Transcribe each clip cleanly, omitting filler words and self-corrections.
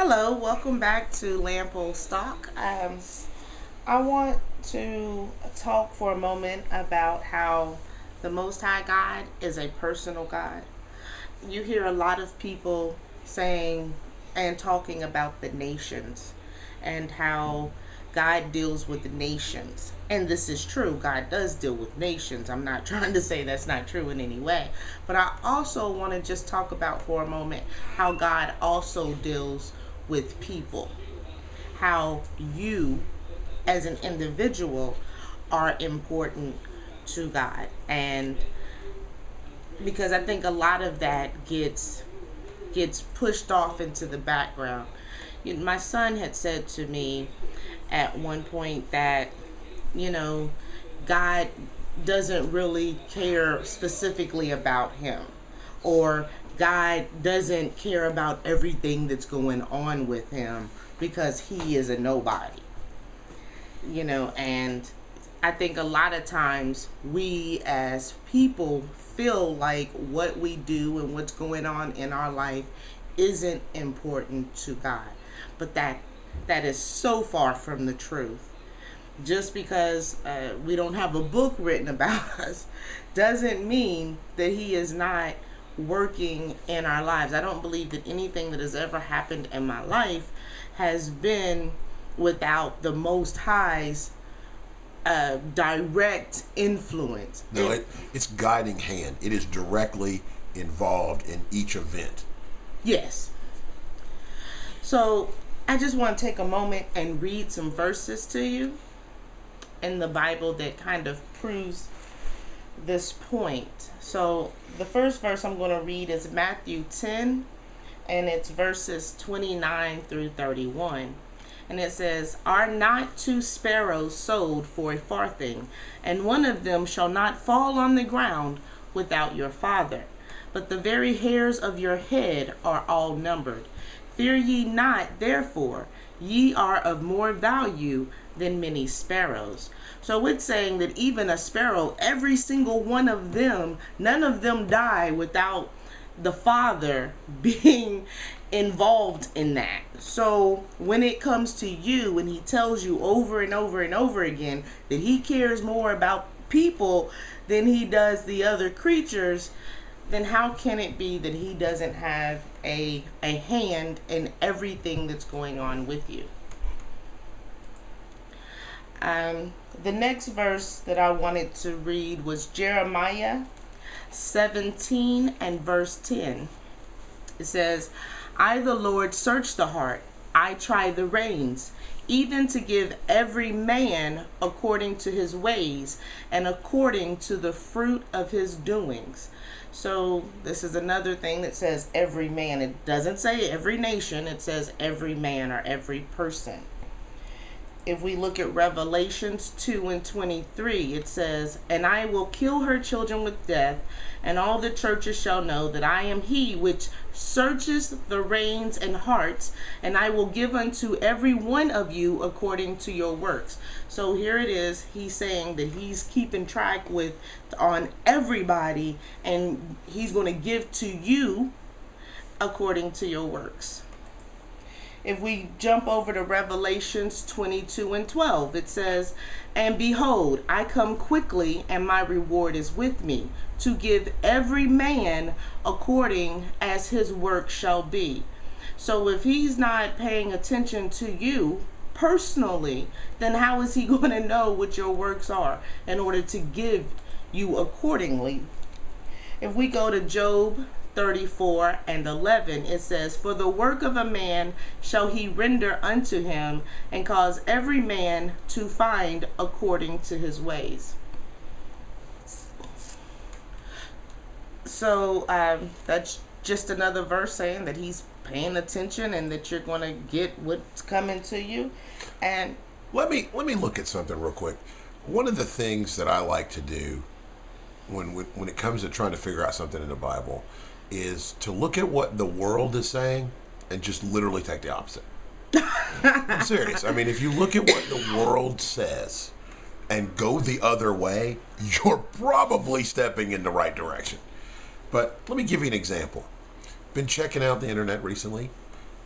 Hello, welcome back to Lampo Stock. I want to talk for a moment about how the Most High God is a personal God. You hear a lot of people saying and talking about the nations and how God deals with the nations. And this is true. God does deal with nations. I'm not trying to say that's not true in any way. But I also want to just talk about for a moment how God also deals with people. How you, as an individual, are important to God. And because I think a lot of that gets pushed off into the background. My son had said to me at one point that, you know, God doesn't really care specifically about him, or God doesn't care about everything that's going on with him because he is a nobody. And I think a lot of times we as people feel like what we do and what's going on in our life isn't important to God. But that is so far from the truth. Just because we don't have a book written about us doesn't mean that he is not working in our lives. I don't believe that anything that has ever happened in my life has been without the Most High's direct influence. No, it's guiding hand. It is directly involved in each event. Yes. So I just want to take a moment and read some verses to you in the Bible that kind of proves this point. So the first verse I'm going to read is Matthew 10, and it's verses 29 through 31. And it says, "Are not two sparrows sold for a farthing, and one of them shall not fall on the ground without your Father? But the very hairs of your head are all numbered. Fear ye not, therefore, ye are of more value than many sparrows." So it's saying that even a sparrow, every single one of them, none of them die without the Father being involved in that. So when it comes to you, and he tells you over and over and over again that he cares more about people than he does the other creatures, then how can it be that he doesn't have a hand in everything that's going on with you? The next verse that I wanted to read was Jeremiah 17 and verse 10. It says, "I, the Lord, search the heart. I try the reins, even to give every man according to his ways and according to the fruit of his doings." So this is another thing that says every man. It doesn't say every nation. It says every man or every person. If we look at Revelations 2 and 23, it says, "And I will kill her children with death, and all the churches shall know that I am he which searches the reins and hearts, and I will give unto every one of you according to your works." So here it is, he's saying that he's keeping track on everybody, and he's going to give to you according to your works. If we jump over to Revelations 22 and 12, it says, "And behold, I come quickly, and my reward is with me, to give every man according as his work shall be." So if he's not paying attention to you personally, then how is he going to know what your works are in order to give you accordingly? If we go to Job 34 and 11, it says, "For the work of a man shall he render unto him, and cause every man to find according to his ways." So that's just another verse saying that he's paying attention and that you're going to get what's coming to you. And Let me look at something real quick. One of the things that I like to do when it comes to trying to figure out something in the Bible is to look at what the world is saying and just literally take the opposite. I'm serious. I mean, if you look at what the world says and go the other way, you're probably stepping in the right direction. But let me give you an example. Been checking out the internet recently,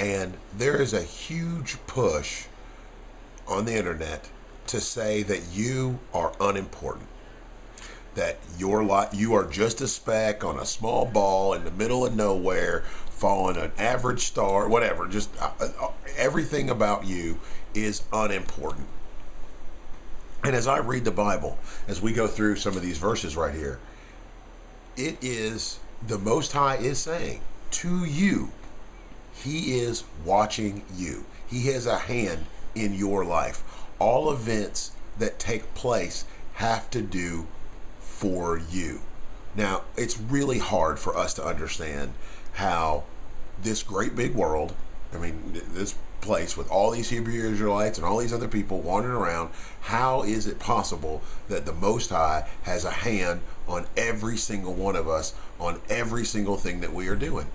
And there is a huge push on the internet to say that you are unimportant, that you are just a speck on a small ball in the middle of nowhere, following an average star, whatever. Just everything about you is unimportant. And as I read the Bible, as we go through some of these verses right here, it is the Most High is saying to you, He is watching you. He has a hand in your life. All events that take place have to do for you. Now, it's really hard for us to understand how this great big world, I mean, this place with all these Hebrew Israelites and all these other people wandering around, how is it possible that the Most High has a hand on every single one of us, on every single thing that we are doing?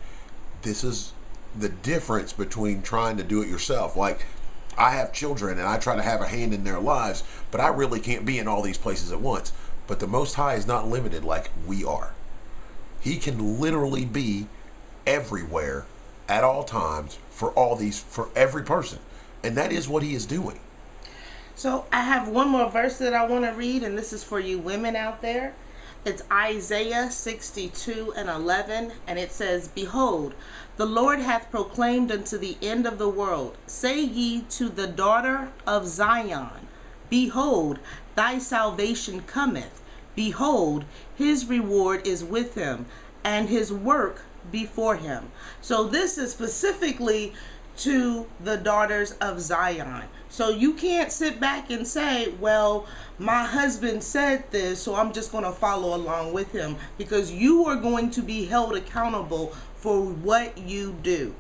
This is the difference between trying to do it yourself. Like, I have children and I try to have a hand in their lives, but I really can't be in all these places at once. But the Most High is not limited like we are. He can literally be everywhere at all times for every person. And that is what He is doing. So I have one more verse that I want to read, and this is for you women out there. It's Isaiah 62:11, and it says, "Behold, the Lord hath proclaimed unto the end of the world. Say ye to the daughter of Zion, Behold, thy salvation cometh. Behold, his reward is with him, and his work before him." So this is specifically to the daughters of Zion. So you can't sit back and say, well, my husband said this, so I'm just going to follow along with him, because you are going to be held accountable for what you do.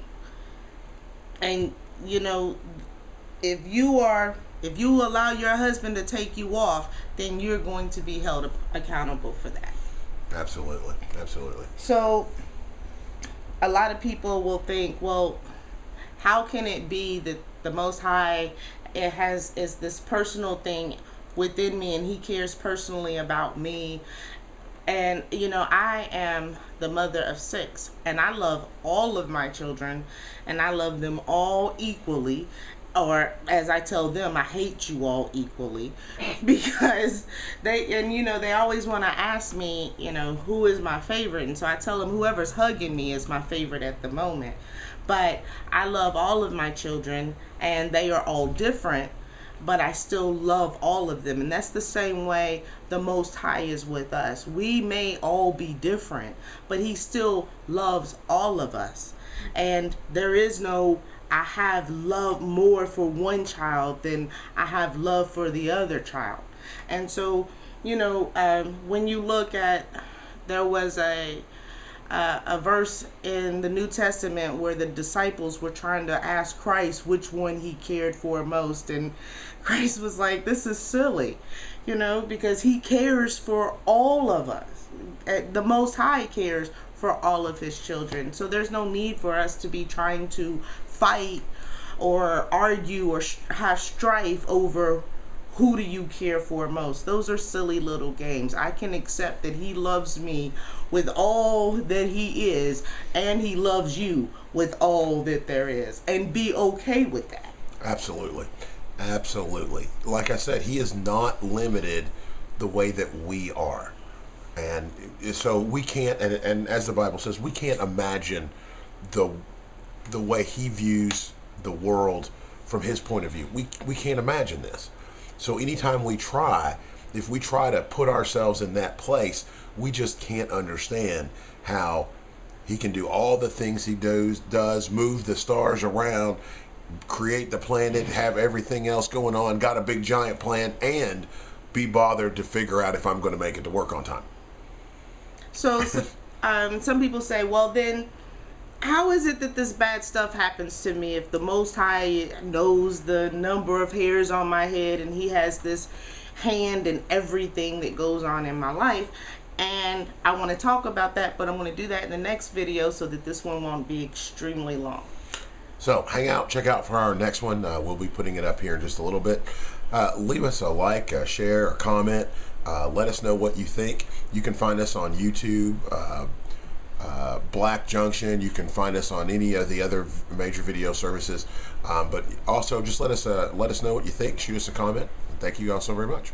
And you know, if you allow your husband to take you off, then you're going to be held accountable for that. Absolutely. Absolutely. So a lot of people will think, well, how can it be that the Most High is this personal thing within me, and He cares personally about me? And you know, I am the mother of 6, and I love all of my children, and I love them all equally. Or as I tell them, I hate you all equally, because they always want to ask me, who is my favorite? And so I tell them whoever's hugging me is my favorite at the moment. But I love all of my children, and they are all different, but I still love all of them. And that's the same way the Most High is with us. We may all be different, but He still loves all of us. And there is no, I have love more for one child than I have love for the other child. And so, when you look at, there was a verse in the New Testament where the disciples were trying to ask Christ which one He cared for most, and Christ was like, this is silly, because He cares for all of us. The Most High cares for all of His children. So there's no need for us to be trying to fight or argue or have strife over who do you care for most. Those are silly little games. I can accept that He loves me with all that He is, and He loves you with all that there is, and be okay with that. Absolutely. Absolutely. Like I said, He is not limited the way that we are. And so we can't, and as the Bible says, we can't imagine the way He views the world from His point of view. We can't imagine this. So anytime if we try to put ourselves in that place, we just can't understand how He can do all the things He does, move the stars around, create the planet, have everything else going on, got a big giant plan, and be bothered to figure out if I'm going to make it to work on time. So some people say, well, then how is it that this bad stuff happens to me if the Most High knows the number of hairs on my head, and He has this hand in everything that goes on in my life? And I want to talk about that, but I'm going to do that in the next video so that this one won't be extremely long. So hang out, check out for our next one. We'll be putting it up here in just a little bit. Leave us a like, a share, a comment. Let us know what you think. You can find us on YouTube, Black Junction. You can find us on any of the other major video services. But also, just let us know what you think. Shoot us a comment. Thank you all so very much.